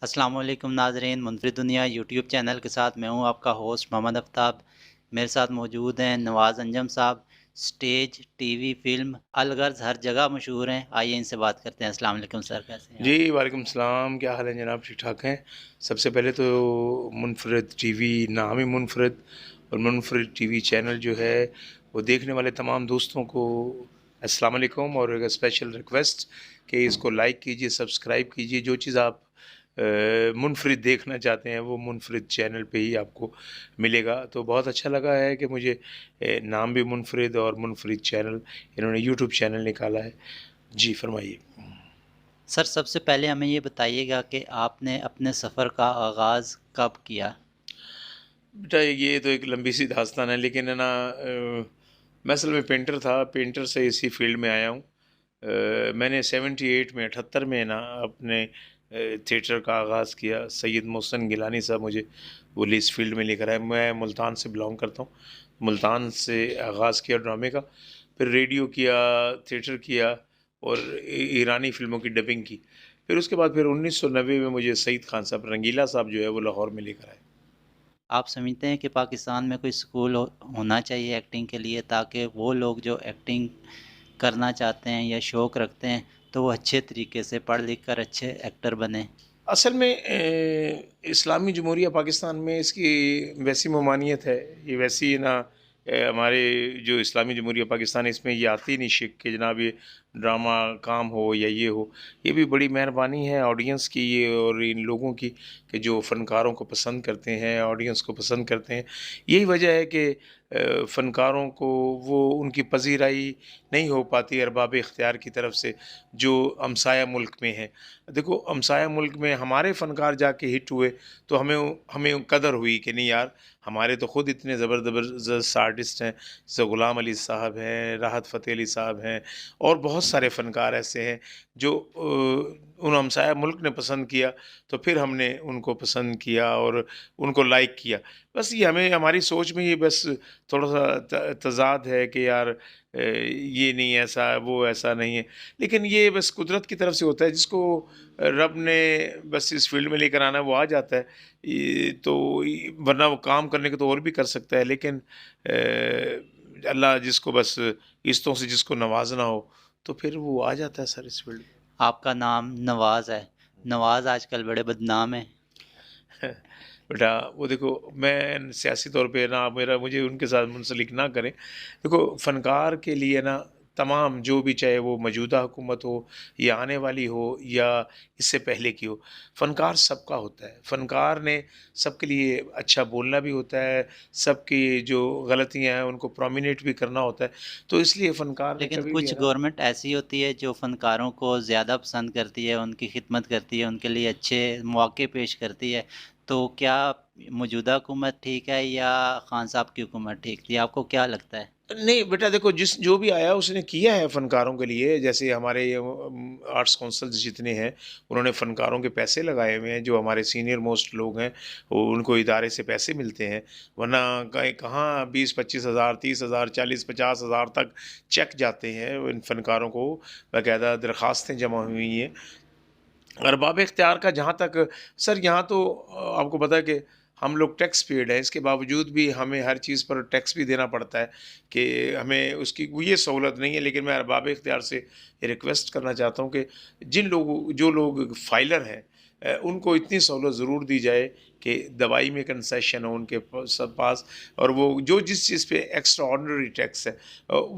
अस्सलाम वालेकुम नाज़रीन, मुनफरिद दुनिया यूट्यूब चैनल के साथ मैं हूं आपका होस्ट मोहम्मद आफ्ताब। मेरे साथ मौजूद हैं नवाज़ अंजम साहब। स्टेज, टीवी, फ़िल्म, अलगर्ज हर जगह मशहूर हैं। आइए इनसे बात करते हैं। अस्सलाम वालेकुम सर, कैसे हैं आप? जी, वालेकुम सलाम। क्या हाल है जनाब? ठीक-ठाक हैं। सबसे पहले तो मुनफ़रिद टीवी नाम ही मुनफ़रिद और मुनफ़रिद टीवी चैनल जो है वो देखने वाले तमाम दोस्तों को अस्सलाम वालेकुम और एक स्पेशल रिक्वेस्ट कि इसको लाइक कीजिए, सब्सक्राइब कीजिए। जो चीज़ आप मुनफ़रिद देखना चाहते हैं वो मुनफ़रिद चैनल पे ही आपको मिलेगा। तो बहुत अच्छा लगा है कि मुझे नाम भी मुनफ़रिद और मुनफ़रिद चैनल इन्होंने यूट्यूब चैनल निकाला है। जी, फ़रमाइए। सर, सबसे पहले हमें ये बताइएगा कि आपने अपने सफ़र का आगाज़ कब किया? बेटा ये तो एक लंबी सी दास्तान है लेकिन है ना मैं असल में पेंटर था, पेंटर से इसी फील्ड में आया हूँ। मैंने 78 में 78 में ना अपने थिएटर का आगाज़ किया। सैयद मोहसिन गिलानी साहब मुझे वो इस फील्ड में लेकर आए। मैं मुल्तान से बिलॉन्ग करता हूँ। मुल्तान से आगाज़ किया ड्रामे का, फिर रेडियो किया, थिएटर किया और ईरानी फ़िल्मों की डबिंग की। फिर उसके बाद फिर 1990 में मुझे सईद खान साहब, रंगीला साहब जो है वो लाहौर में लेकर आए। आप समझते हैं कि पाकिस्तान में कोई स्कूल होना चाहिए एक्टिंग के लिए, ताकि वो लोग जो एक्टिंग करना चाहते हैं या शौक़ रखते हैं तो वो अच्छे तरीके से पढ़ लिख कर अच्छे एक्टर बने? असल में इस्लामी जमहूरिया पाकिस्तान में इसकी वैसी ममानियत है, ये वैसी ना हमारे जो इस्लामी जमहूरिया पाकिस्तान है इसमें ये आती नहीं शिक कि जनाब ये ड्रामा काम हो या ये हो। ये भी बड़ी मेहरबानी है ऑडियंस की ये और इन लोगों की कि जो फ़नकारों को पसंद करते हैं, ऑडियंस को पसंद करते हैं। यही वजह है कि फ़नकारों को वो उनकी पज़ीराई नहीं हो पाती अरबाब इख्तियार की तरफ से जो हमसाया मुल्क में है। देखो हमसाया मुल्क में हमारे फ़नकार जाके हिट हुए तो हमें हमें कदर हुई कि नहीं यार हमारे तो खुद इतने ज़बरदस्त आर्टिस्ट हैं जैसे ग़ुलाम अली साहब हैं, राहत फ़तेह अली साहब हैं और बहुत सारे फ़नकार ऐसे हैं जो उन हमसाया मुल्क ने पसंद किया तो फिर हमने उनको पसंद किया और उनको लाइक किया। बस ये हमें हमारी सोच में ये बस थोड़ा-सा त तज़ाद है कि यार ये नहीं ऐसा, वो ऐसा नहीं है। लेकिन ये बस कुदरत की तरफ से होता है जिसको रब ने बस इस फ़ील्ड में लेकर आना है वो आ जाता है। ये तो वरना वो काम करने को तो और भी कर सकता है लेकिन अल्लाह जिसको बस किस्तों से जिसको नवाज़ना हो तो फिर वो आ जाता है सर इस फ़ील्ड में। आपका नाम नवाज़ है। नवाज़ आजकल बड़े बदनाम हैं। बेटा वो देखो मैं सियासी तौर पे ना मेरा मुझे उनके साथ मुंसलिक ना करें। देखो फ़नकार के लिए ना तमाम जो भी चाहे वो मौजूदा हुकूमत हो या आने वाली हो या इससे पहले की हो, फ़नकार सबका होता है। फ़नकार ने सबके लिए अच्छा बोलना भी होता है, सबकी जो गलतियाँ हैं उनको प्रोमिनेट भी करना होता है। तो इसलिए फ़नकार ने लेकिन कभी भी कुछ है ना गवर्नमेंट ऐसी होती है जो फ़नकारों को ज़्यादा पसंद करती है, उनकी खिदमत करती है, उनके लिए अच्छे मौके पेश करती है। तो क्या मौजूदा हुकूमत ठीक है या खान साहब की हुकूमत ठीक थी? आपको क्या लगता है? नहीं बेटा देखो जिस जो भी आया उसने किया है फ़नकारों के लिए जैसे हमारे ये आर्ट्स काउंसिल्स जितने हैं उन्होंने फ़नकारों के पैसे लगाए हुए हैं जो हमारे सीनियर मोस्ट लोग हैं वो उनको इदारे से पैसे मिलते हैं वरना कहीं कहाँ 20-25 हज़ार 30 हज़ार 40-50 हज़ार तक चेक जाते हैं इन फ़नकारों को बाकायदा दरख्वास्तें जमा हुई हैं अरबाब इख्तियार का जहाँ तक सर यहाँ तो आपको पता है कि हम लोग टैक्स पेड हैं, इसके बावजूद भी हमें हर चीज़ पर टैक्स भी देना पड़ता है कि हमें उसकी वो ये सहूलत नहीं है। लेकिन मैं अरबाब इख्तियार से ये रिक्वेस्ट करना चाहता हूँ कि जिन लोगों जो लोग फाइलर हैं उनको इतनी सहूलत ज़रूर दी जाए कि दवाई में कंसेशन हो उनके सब पास और वो जो जिस चीज़ पे एक्स्ट्रा ऑर्डिनरी टैक्स है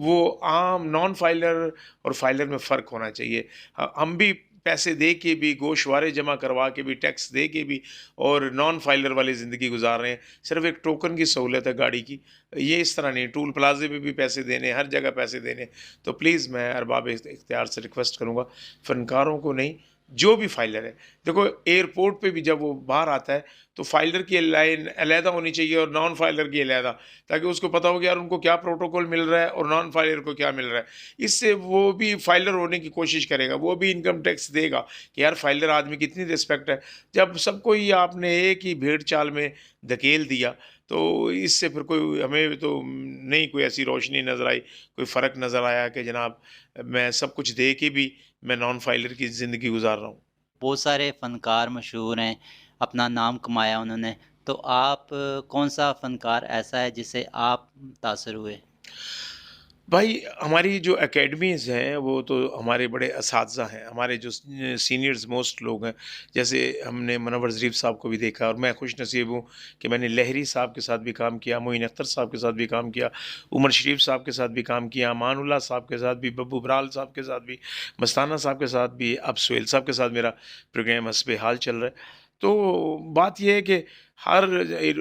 वो आम नॉन फाइलर और फाइलर में फ़र्क होना चाहिए। हम भी पैसे दे के भी गोशवारे जमा करवा के भी टैक्स दे के भी और नॉन फाइलर वाली ज़िंदगी गुजार रहे हैं सिर्फ एक टोकन की सहूलत है गाड़ी की ये इस तरह नहीं टूल प्लाजे पे भी पैसे देने हर जगह पैसे देने तो प्लीज़ मैं अरबाब इख्तियार से रिक्वेस्ट करूँगा फ़नकारों को नहीं जो भी फाइलर है देखो एयरपोर्ट पे भी जब वो बाहर आता है तो फाइलर की लाइन अलहदा होनी चाहिए और नॉन फाइलर की अलहदा ताकि उसको पता हो कि यार उनको क्या प्रोटोकॉल मिल रहा है और नॉन फाइलर को क्या मिल रहा है इससे वो भी फाइलर होने की कोशिश करेगा वो भी इनकम टैक्स देगा कि यार फाइलर आदमी की इतनी रिस्पेक्ट है जब सबको ही आपने एक ही भेड़ चाल में धकेल दिया तो इससे फिर कोई हमें तो नहीं कोई ऐसी रोशनी नज़र आई कोई फ़र्क नज़र आया कि जनाब मैं सब कुछ दे के भी मैं नॉन फाइलर की ज़िंदगी गुजार रहा हूँ बहुत सारे फ़नकार मशहूर हैं, अपना नाम कमाया उन्होंने। तो आप कौन-सा फ़नकार ऐसा है जिससे आप मुतासिर हुए? भाई हमारी जो एकेडमीज़ हैं वो तो हमारे बड़े असातिज़ा हैं, हमारे जो सीनियर्स मोस्ट लोग हैं, जैसे हमने मुनव्वर ज़रीफ़ साहब को भी देखा और मैं खुशनसीब हूँ कि मैंने लहरी साहब के साथ भी काम किया, मोइन अख्तर साहब के साथ भी काम किया, उमर शरीफ साहब के साथ भी काम किया, अमानुल्लाह साहब के साथ भी, बब्बू बराल साहब के साथ भी, मस्ताना साहब के साथ भी, अब सुहेल साहब के साथ मेरा प्रोग्राम हस्बे हाल चल रहा है। तो बात ये है कि हर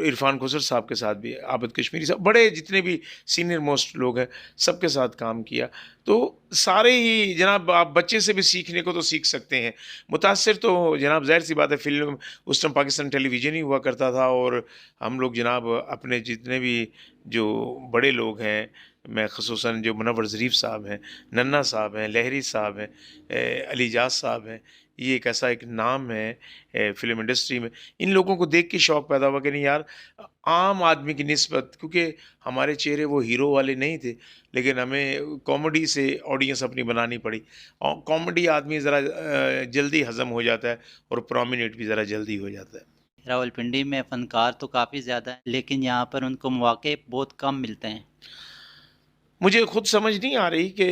इरफ़ान खुसर साहब के साथ भी, आबिद कश्मीरी साहब, बड़े जितने भी सीनियर मोस्ट लोग हैं, सबके साथ काम किया। तो सारे ही जनाब आप बच्चे से भी सीखने को तो सीख सकते हैं। मुतासिर तो जनाब ज़ाहिर-सी बात है फ़िल्म उस टाइम पाकिस्तान टेलीविज़न ही हुआ करता था और हम लोग जनाब अपने जितने भी जो बड़े लोग हैं, मैं ख़ुसूसन जो मुनव्वर ज़रीफ़ साहब हैं, नन्ना साहब हैं, लहरी साहब हैं, अली जाज़ साहब हैं, ये एक ऐसा एक नाम है फ़िल्म इंडस्ट्री में। इन लोगों को देख के शौक पैदा हुआ कि नहीं यार आम आदमी की निस्बत, क्योंकि हमारे चेहरे वो हीरो वाले नहीं थे, लेकिन हमें कॉमेडी से ऑडियंस अपनी बनानी पड़ी और कॉमेडी आदमी ज़रा जल्दी हज़म हो जाता है और प्रोमिनेंट भी ज़रा जल्दी हो जाता है। रावलपिंडी में फ़नकार तो काफ़ी ज़्यादा हैं, लेकिन यहाँ पर उनको मौके बहुत कम मिलते हैं। मुझे खुद समझ नहीं आ रही कि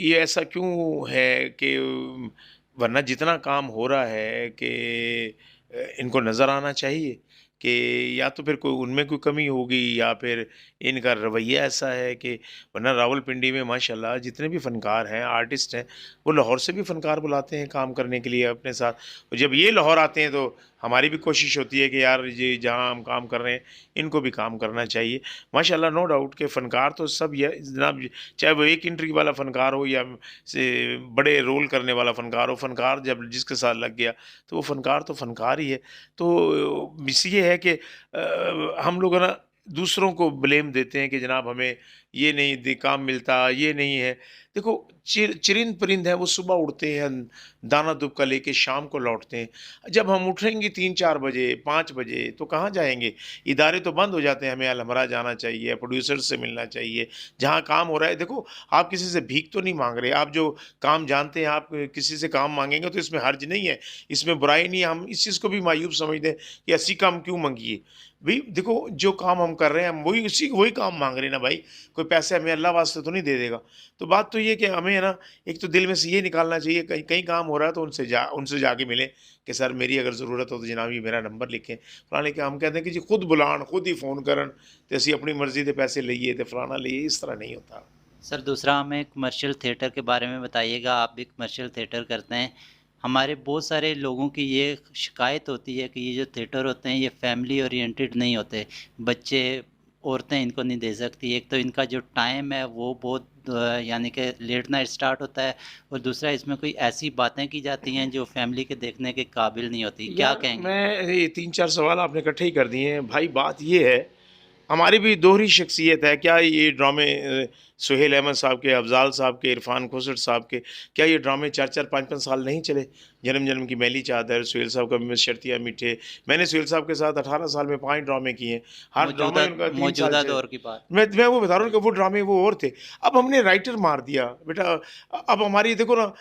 ये ऐसा क्यों है कि वरना जितना काम हो रहा है कि इनको नज़र आना चाहिए कि या तो फिर कोई उनमें कोई कमी होगी या फिर इनका रवैया ऐसा है कि वरना रावलपिंडी में माशाल्लाह जितने भी फ़नकार हैं, आर्टिस्ट हैं, वो लाहौर से भी फ़नकार बुलाते हैं काम करने के लिए अपने साथ। और जब ये लाहौर आते हैं तो हमारी भी कोशिश होती है कि यार ये जहाँ हम काम कर रहे हैं, इनको भी काम करना चाहिए। माशाल्लाह नो डाउट के फ़नकार तो सब ये जनाब, चाहे वो एक एंट्री वाला फ़नकार हो या से बड़े रोल करने वाला फ़नकार हो, फ़नकार जब जिसके साथ लग गया, तो वो फ़नकार तो फ़नकार ही है। तो मिस ये है कि हम लोग है ना दूसरों को ब्लेम देते हैं कि जनाब हमें ये नहीं काम मिलता, ये नहीं है। देखो चरिंद परिंद हैं, वो सुबह उड़ते हैं, दाना दुबका लेके शाम को लौटते हैं। जब हम उठेंगे 3-4 बजे, 5 बजे तो कहाँ जाएँगे? इदारे तो बंद हो जाते हैं, हमें अलहमरा जाना चाहिए, प्रोड्यूसर से मिलना चाहिए, जहाँ काम हो रहा है। देखो, आप किसी से भीख तो नहीं माँग रहे, आप जो काम जानते हैं, आप किसी से काम माँगेंगे तो इसमें हर्ज नहीं है, इसमें बुराई नहीं है। हम इस चीज़ को भी मायूब समझते हैं कि ऐसी काम क्यों माँगिए? भई देखो, जो काम हम कर रहे हैं, हम वही काम माँग रहे हैं ना भाई, कोई पैसे हमें अल्लाह वास्ते तो नहीं दे देगा। तो बात तो ये है कि हमें है ना, एक तो दिल में से ये निकालना चाहिए, कहीं कहीं काम हो रहा है तो उनसे जाके मिलें कि सर मेरी अगर ज़रूरत हो तो जनाब ये मेरा नंबर लिखें। फलाने के हम कहते हैं कि जी खुद बुलान, खुद ही फ़ोन करन ते असीं अपनी मर्ज़ी दे पैसे लईए ते फलाना लईए, इस तरह नहीं होता। सर दूसरा हमें कमर्शियल थिएटर के बारे में बताइएगा, आप भी कमर्शियल थिएटर करते हैं। हमारे बहुत सारे लोगों की ये शिकायत होती है कि ये जो थिएटर होते हैं ये फैमिली ओरिएंटेड नहीं होते। बच्चे, औरतें इनको नहीं दे सकती। एक तो इनका जो टाइम है वो बहुत यानी कि लेट नाइट स्टार्ट होता है, और दूसरा इसमें कोई ऐसी बातें की जाती हैं जो फैमिली के देखने के काबिल नहीं होती। क्या यार कहेंगे? मैं ये 3-4 सवाल आपने इकट्ठे ही कर दिए हैं। भाई बात ये है, हमारी भी दोहरी शख्सियत है। क्या ये ड्रामे सुहेल अहमद साहब के, अफ़ज़ाल साहब के, इरफ़ान खुसर साहब के, क्या ये ड्रामे 4-4 5-5 साल नहीं चले? जन्म जन्म की मैली चादर, सुहेल साहब का मिस शर्तिया मीठे। मैंने सुहेल साहब के साथ 18 साल में 5 ड्रामे किए हैं। हर ड्रामा मौजूदा में उनका 3 साल मौजूदा चले। दौर की बात। मैं वो बता रहा हूँ कि वो ड्रामे वो और थे। अब हमने राइटर मार दिया। बेटा अब हमारी देखो ना,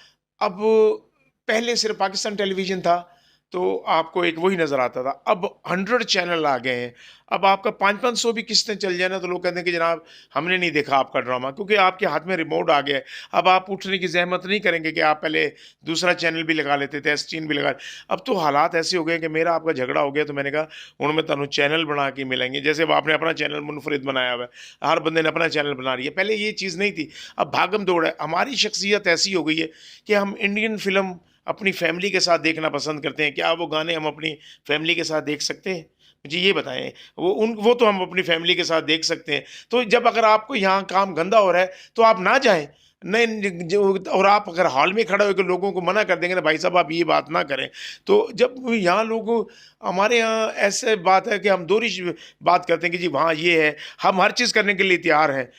अब पहले सिर्फ़ पाकिस्तान टेलीविज़न था, तो आपको एक वही नज़र आता था। अब 100 चैनल आ गए हैं। अब आपका 500-500 भी किस्तें चल जाए ना, तो लोग कहते हैं कि जनाब हमने नहीं देखा आपका ड्रामा, क्योंकि आपके हाथ में रिमोट आ गया है। अब आप उठने की ज़हमत नहीं करेंगे कि आप पहले दूसरा चैनल भी लगा लेते थे, एसटीएन भी लगा। अब तो हालात ऐसे हो गए कि मेरा आपका झगड़ा हो गया, तो मैंने कहा हुण मैं तुहानू चैनल बना के मिलेंगे। जैसे अब आपने अपना चैनल मुनफरिद बनाया हुआ है, हर बंदे ने अपना चैनल बना लिया। पहले ये चीज़ नहीं थी, अब भागम दौड़ है। हमारी शख्सियत ऐसी हो गई है कि हम इंडियन फ़िल्म अपनी फैमिली के साथ देखना पसंद करते हैं। क्या वो गाने हम अपनी फैमिली के साथ देख सकते हैं? मुझे ये बताएँ। वो तो हम अपनी फैमिली के साथ देख सकते हैं। तो जब अगर आपको यहाँ काम गंदा हो रहा है, तो आप ना जाएँ। नहीं जो, और आप अगर हॉल में खड़े होके लोगों को मना कर देंगे ना, भाई साहब आप ये बात ना करें। तो जब यहाँ लोग, हमारे यहाँ ऐसे बात है कि हम दोहरी बात करते हैं कि जी वहाँ ये है, हम हर चीज़ करने के लिए तैयार हैं।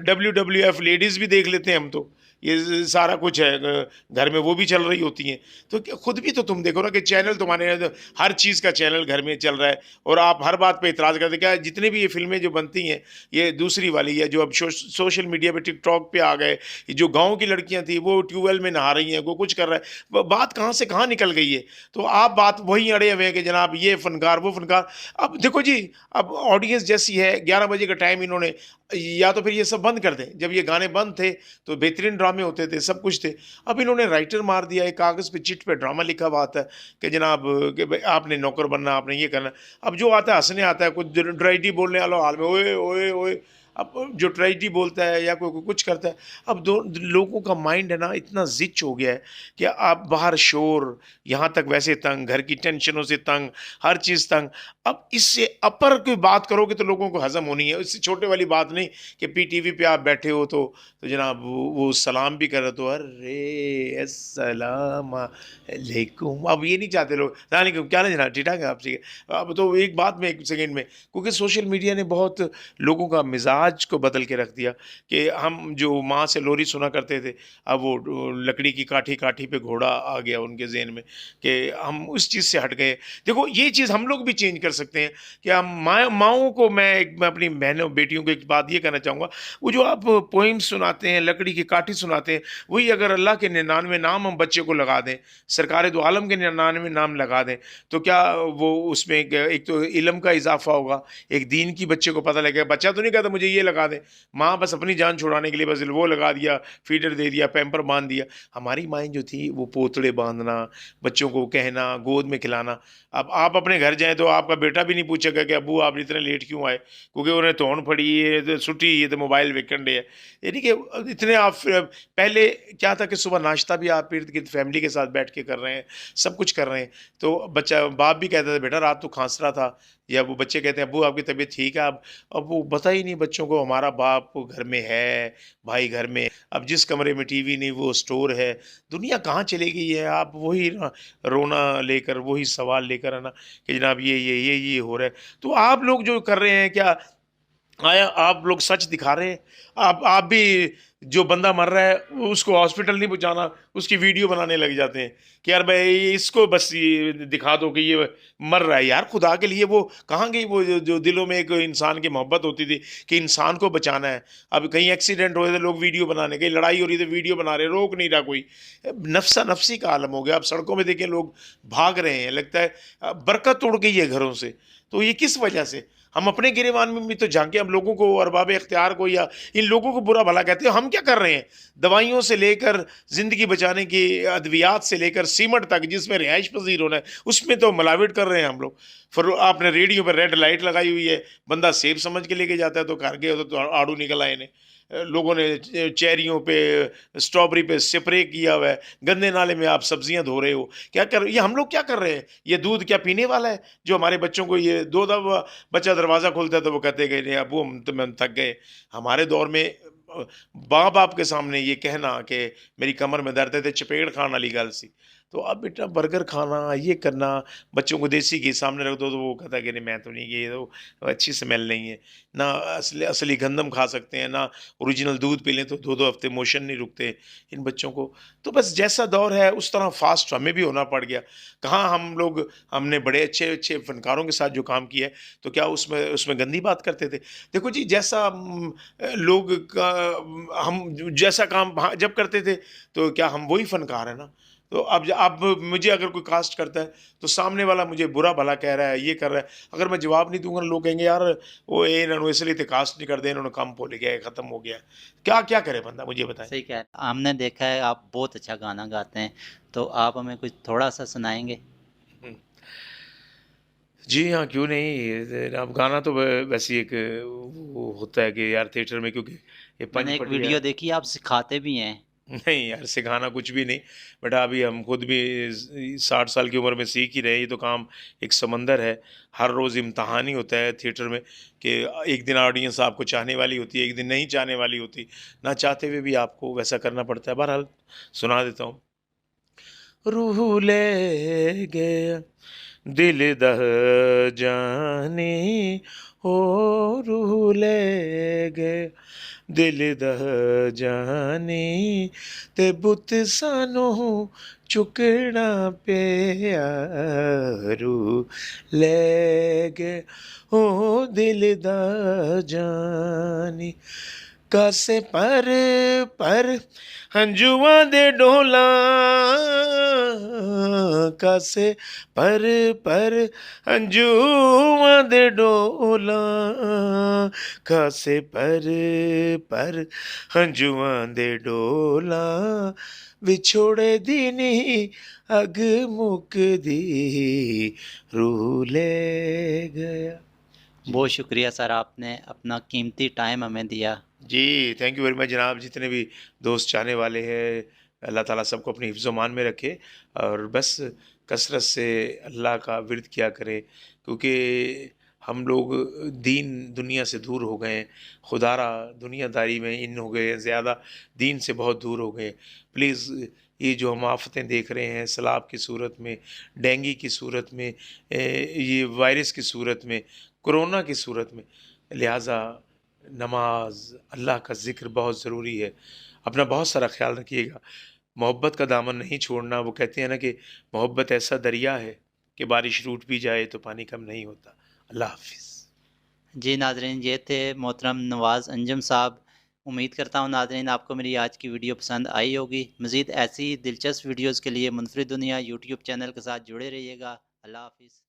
WWF लेडीज़ भी देख लेते हैं हम तो। ये सारा कुछ है, घर में वो भी चल रही होती हैं। तो खुद भी तो तुम देखो ना कि चैनल तुम्हारे यहाँ हर चीज़ का चैनल घर में चल रहा है और आप हर बात पे इतराज़ करते। क्या जितनी भी ये फिल्में जो बनती हैं, ये दूसरी वाली है जो अब सोशल मीडिया पे टिकटॉक पे आ गए, ये जो गाँव की लड़कियाँ थी वो ट्यूबवेल में नहा रही हैं, वो कुछ कर रहा है, बात कहाँ से कहाँ निकल गई है। तो आप बात वहीं अड़े हुए हैं कि जनाब ये फनकार वो फनकार। अब देखो जी, अब ऑडियंस जैसी है, 11 बजे का टाइम इन्होंने, या तो फिर ये सब बंद कर दें। जब ये गाने बंद थे तो बेहतरीन ड्रामे होते थे, सब कुछ थे। अब इन्होंने राइटर मार दिया, एक कागज़ पे चिट पे ड्रामा लिखा हुआ आता है कि जनाब कि भाई आपने नौकर बनना, आपने ये करना। अब जो आता है हँसने आता है, कुछ ट्रेजेडी बोलने वाला हाल में ओए ओए ओए। अब जो ट्रेजेडी बोलता है या कोई कुछ करता है, अब दो लोगों का माइंड है ना इतना ज़िच हो गया है कि आप बाहर शोर, यहाँ तक वैसे तंग, घर की टेंशनों से तंग, हर चीज़ तंग। अब इससे अपर कोई बात करोगे तो लोगों को हज़म होनी है। इससे छोटे वाली बात नहीं कि पीटीवी पे आप बैठे हो तो जनाब वो सलाम भी कर रहे तो अरे अस्सलाम अलैकुम। अब ये नहीं चाहते लोग, सलाम अलैकुम, क्या हाल है जनाब, ठीक-ठाक है आप, ठीक है। अब तो एक बात में 1 सेकंड में, क्योंकि सोशल मीडिया ने बहुत लोगों का मिज़ाज को बदल के रख दिया कि हम जो माँ से लोरी सुना करते थे, अब वो लकड़ी की काठी-काठी पे घोड़ा आ गया उनके ज़हन में कि हम उस चीज़ से हट गए। देखो ये चीज़ हम लोग भी चेंज कर सकते हैं कि हम माँओं को मैं अपनी बहनों बेटियों को एक बात ये कहना चाहूँगा, वो जो आप पोएम सुनाते हैं, लकड़ी की काठी सुनाते हैं, वही अगर अल्लाह के 99 नाम हम बच्चे को लगा दें, सरकारे दो आलम के 99 नाम लगा दें, तो क्या वो उसमें एक तो इल्म का इज़ाफ़ा होगा, एक दीन की बच्चे को पता लगेगा। बच्चा तो नहीं कहता मुझे ये लगा दें, माँ बस अपनी जान छुड़ाने के लिए बस वो लगा दिया, फीडर दे दिया, पैम्पर बाँध दिया। हमारी माएँ जो थी वो पोतड़े बाँधना, बच्चों को कहना, गोद में खिलाना। अब आप अपने घर जाएँ तो आपका बेटा भी नहीं पूछेगा कि अब्बू आप इतने लेट क्यों आए? क्योंकि उन्हें धौन फड़ी है, तो छुट्टी ये तो मोबाइल वेखण डे है। यानी कि इतने आप पहले क्या था कि सुबह नाश्ता भी आप इर्द-गिर्द फैमिली के साथ बैठ के कर रहे हैं, सब कुछ कर रहे हैं। तो बच्चा बाप भी कहता था बेटा रात तो खाँस रहा था, या वो बच्चे कहते हैं अब्बू आपकी तबीयत ठीक है? अब वो पता ही नहीं बच्चों को हमारा बाप घर में है, भाई घर में, अब जिस कमरे में टीवी नहीं वो स्टोर है। दुनिया कहाँ चली गई है? आप वही ना रोना लेकर, वही सवाल लेकर है ना कि जनाब ये हो रहा है। तो आप लोग जो कर रहे हैं क्या आया आप लोग सच दिखा रहे हैं? आप भी जो बंदा मर रहा है उसको हॉस्पिटल नहीं पहुँचाना, उसकी वीडियो बनाने लग जाते हैं कि यार भाई इसको बस ये दिखा दो कि ये मर रहा है। यार खुदा के लिए वो कहाँ गई वो जो दिलों में एक इंसान की मोहब्बत होती थी कि इंसान को बचाना है। अब कहीं एक्सीडेंट हो रहे थे लोग वीडियो बनाने, कहीं लड़ाई हो रही थी वीडियो बना रहे, रोक नहीं रहा कोई। नफ़्सा नफ़्सी का आलम हो गया। अब सड़कों में देखें लोग भाग रहे हैं, लगता है बरकत उड़ गई है घरों से। तो ये किस वजह से? हम अपने गिरेबान में भी तो झांके, हम लोगों को अरबाब इख्तियार को या इन लोगों को बुरा भला कहते हैं। हम क्या कर रहे हैं? दवाइयों से लेकर ज़िंदगी बचाने की अद्वियात से लेकर सीमेंट तक जिसमें रिहाइश पज़ीर होना है, उसमें तो मिलावट कर रहे हैं हम लोग। फिर आपने रेडियो पर रेड लाइट लगाई हुई है, बंदा सेब समझ के लेके जाता है तो घर गए तो आड़ू निकल आए ने। लोगों ने चेरियों पे, स्ट्रॉबेरी पे स्प्रे किया हुआ है, गंदे नाले में आप सब्जियां धो रहे हो। क्या कर ये हम लोग क्या कर रहे हैं? ये दूध क्या पीने वाला है जो हमारे बच्चों को ये दो दफ़ा बच्चा दरवाज़ा खोलता है तो वो कहते हैं कि नहीं अब्बू हम थक गए। हमारे दौर में माँ बाप के सामने ये कहना कि मेरी कमर में दर्द है तो चपेट खाने वाली गल सी। तो अब बेटा बर्गर खाना, ये करना, बच्चों को देसी घी सामने रख दो तो वो कहता है कि नहीं मैं तो नहीं, ये तो अच्छी स्मेल नहीं है। ना असली असली गंदम खा सकते हैं, ना ओरिजिनल दूध पी लें तो 2-2 हफ्ते मोशन नहीं रुकते इन बच्चों को। तो बस जैसा दौर है उस तरह फ़ास्ट हमें भी होना पड़ गया। कहाँ हम लोग हमने बड़े अच्छे-अच्छे फ़नकारों के साथ जो काम किया है, तो क्या उसमें उसमें गंदी बात करते थे? देखो जी जैसा लोग का हम जैसा काम हाँ, जब करते थे तो क्या हम वही फ़नकार हैं ना? तो अब मुझे अगर कोई कास्ट करता है, तो सामने वाला मुझे बुरा-भला कह रहा है, ये कर रहा है। अगर मैं जवाब नहीं दूँगा लोग कहेंगे यार वो इन्होंने इसलिए तो कास्ट नहीं करते, इन्होंने काम भुल गया है, खत्म हो गया है। क्या करे बंदा मुझे बताएँ? सही कह रहे हैं। हमने देखा है आप बहुत अच्छा गाना गाते हैं, तो आप हमें कुछ थोड़ा-सा सुनाएँगे? हुँ। जी हाँ, क्यों नहीं? अब गाना तो वैसे ही एक वो होता है कि यार थिएटर में क्योंकि ये मैंने एक पंचपट या वीडियो देखी आप सिखाते भी हैं। नहीं यार सिखाना कुछ भी नहीं। बेटा अभी हम खुद भी 60 साल की उम्र में सीख ही रहे हैं। ये तो काम एक समंदर है। हर रोज़ इम्तिहान ही होता है थिएटर में कि एक दिन ऑडियंस आपको चाहने वाली होती है, एक दिन नहीं चाहने वाली होती। ना चाहते हुए भी आपको वैसा करना पड़ता है। बहरहाल सुना देता हूँ। रूह ले गया, दिल दह जाने हो रूह ले गया, दिल दह जाने ते बुत सानू चुकना पिया, रूह ले गए हो दिल दा जानी। कासे पर हंजुआं दे डोला, कासे पर हंजुआं दे डोला, कासे पर हंजुआं दे डोला, विछोड़े दी नी अग मुकदी, रूह ले गया। बहुत शुक्रिया सर, आपने अपना कीमती टाइम हमें दिया। जी, थैंक यू वेरी मच जनाब। जितने भी दोस्त चाहने वाले हैं, अल्लाह ताला सबको अपनी हिफ्ज़-ओ-मान में रखे और बस कसरत से अल्लाह का विर्द किया करें, क्योंकि हम लोग दीन दुनिया से दूर हो गए हैं, खुदारा दुनियादारी में इन हो गए हैं, ज़्यादा दीन से बहुत दूर हो गए। प्लीज़ ये जो हम आफ़तें देख रहे हैं सैलाब की सूरत में, डेंगू की सूरत में, ये वायरस की सूरत में, कोरोना की सूरत में, लिहाज़ा नमाज, अल्लाह का ज़िक्र बहुत ज़रूरी है। अपना बहुत सारा ख़्याल रखिएगा। मोहब्बत का दामन नहीं छोड़ना। वो कहते हैं ना कि मोहब्बत ऐसा दरिया है कि बारिश रूठ भी जाए तो पानी कम नहीं होता। अल्लाह हाफ़िज़। जी नाज़रीन, ये थे मोहतरम नवाज़ अंजम साहब। उम्मीद करता हूँ नाज़रीन आपको मेरी आज की वीडियो पसंद आई होगी। मज़ीद ऐसी दिलचस्प वीडियोज़ के लिए मुनफरिद दुनिया यूट्यूब चैनल के साथ जुड़े रहिएगा। अल्लाह हाफ़िज़।